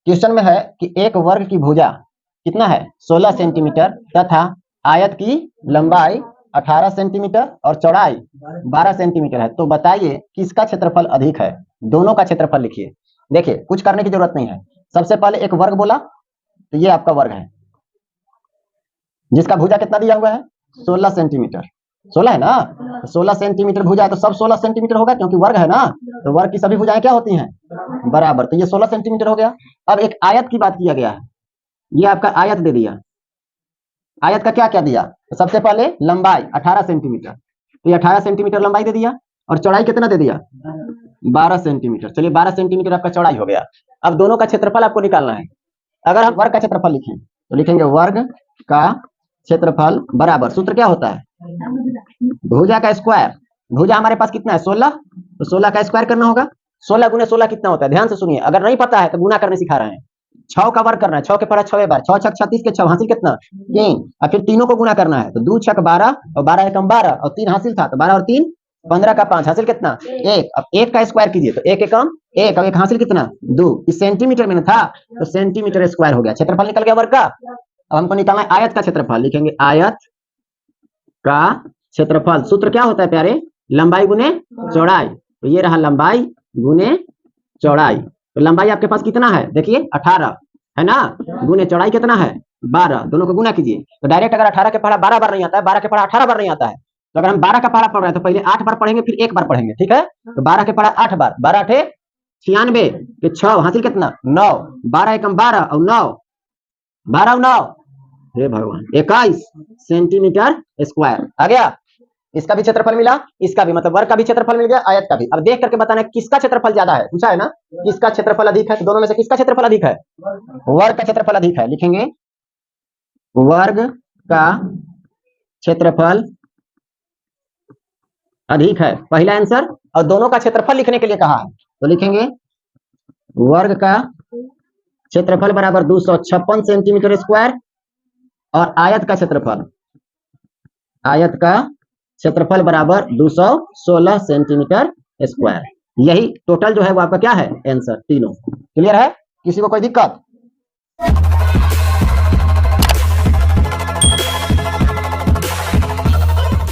Question में है कि एक वर्ग की भुजा कितना है 16 सेंटीमीटर तथा आयत की लंबाई 18 सेंटीमीटर और चौड़ाई 12 सेंटीमीटर है, तो बताइए किसका क्षेत्रफल अधिक है। दोनों का क्षेत्रफल लिखिए। देखिए कुछ करने की जरूरत नहीं है। सबसे पहले एक वर्ग बोला, तो ये आपका वर्ग है जिसका भुजा कितना दिया हुआ है 16 सेंटीमीटर। 16 है ना, तो 16 सेंटीमीटर भुजा है तो सब 16 सेंटीमीटर होगा क्योंकि वर्ग है ना, तो वर्ग की सभी भुजाएं क्या होती हैं बराबर, तो ये 16 सेंटीमीटर हो गया। अब एक आयत की बात किया गया है, ये आपका आयत दे दिया। आयत का क्या क्या दिया, तो सबसे पहले लंबाई 18 सेंटीमीटर, तो ये 18 सेंटीमीटर लंबाई दे दिया और चौड़ाई कितना दे दिया 12 सेंटीमीटर। चलिए 12 सेंटीमीटर आपका चौड़ाई हो गया। अब दोनों का क्षेत्रफल आपको निकालना है। अगर हम वर्ग का क्षेत्रफल लिखें तो लिखेंगे वर्ग का क्षेत्रफल बराबर, सूत्र क्या होता है भुजा का स्क्वायर। भुजा हमारे पास कितना है 16, तो 16 का स्क्वायर करना होगा। 16 गुने 16 कितना होता है, ध्यान से सुनिए, अगर नहीं पता है तो गुना करने सिखा रहे हैं। 6 का वर्ग करना है, 6 के पढ़ा 6 बार, 6 छक 36 के 6 हासिल कितना 3, और फिर तीनों को गुना करना है, तो 2 छक 12 और 12 एकम 12 और 3 हासिल था, तो 12 और 3 15 का 5 हासिल कितना 1। अब 1 का स्क्वायर कीजिए तो 1 एकम 1 और 1 हासिल कितना 2, इस सेंटीमीटर में था तो सेंटीमीटर स्क्वायर हो गया, क्षेत्रफल निकल गया वर्ग का। अब हमको निकालना है आयत का क्षेत्रफल, लिखेंगे आयत का क्षेत्रफल। सूत्र क्या होता है प्यारे, लंबाई गुने चौड़ाई, तो ये रहा लंबाई गुने चौड़ाई। तो लंबाई आपके पास कितना है देखिए 18 है ना, गुने चौड़ाई कितना है 12, दोनों को गुना कीजिए। तो डायरेक्ट अगर 18 के पढ़ा 12 बार नहीं आता है, 12 के पढ़ा 18 बार नहीं आता है, तो अगर हम 12 का पढ़ा पढ़ रहे हैं तो पहले 8 बार पढ़ेंगे फिर 1 बार पढ़ेंगे, ठीक है। तो 12 के पढ़ा 8 बार, 12 8 96 के 6 हासिल कितना 9, 12 एकम 12 और 9 12 और 9 हे भगवान 21 सेंटीमीटर स्क्वायर आ गया। इसका भी क्षेत्रफल मिला, इसका भी, मतलब वर्ग का भी क्षेत्रफल मिल गया, आयत का भी। अब देख करके बताना किसका क्षेत्रफल ज्यादा है, पूछा है ना किसका क्षेत्रफल अधिक है, तो दोनों में से किसका क्षेत्रफल अधिक है वर्ग का क्षेत्रफल अधिक है। लिखेंगे वर्ग का क्षेत्रफल अधिक है, पहला आंसर। और दोनों का क्षेत्रफल लिखने के लिए कहा है, तो लिखेंगे वर्ग का क्षेत्रफल बराबर 256 सेंटीमीटर स्क्वायर और आयत का क्षेत्रफल, आयत का क्षेत्रफल बराबर 216 सेंटीमीटर स्क्वायर। यही टोटल जो है वो आपका क्या है आंसर, तीनों। क्लियर है, किसी को कोई दिक्कत।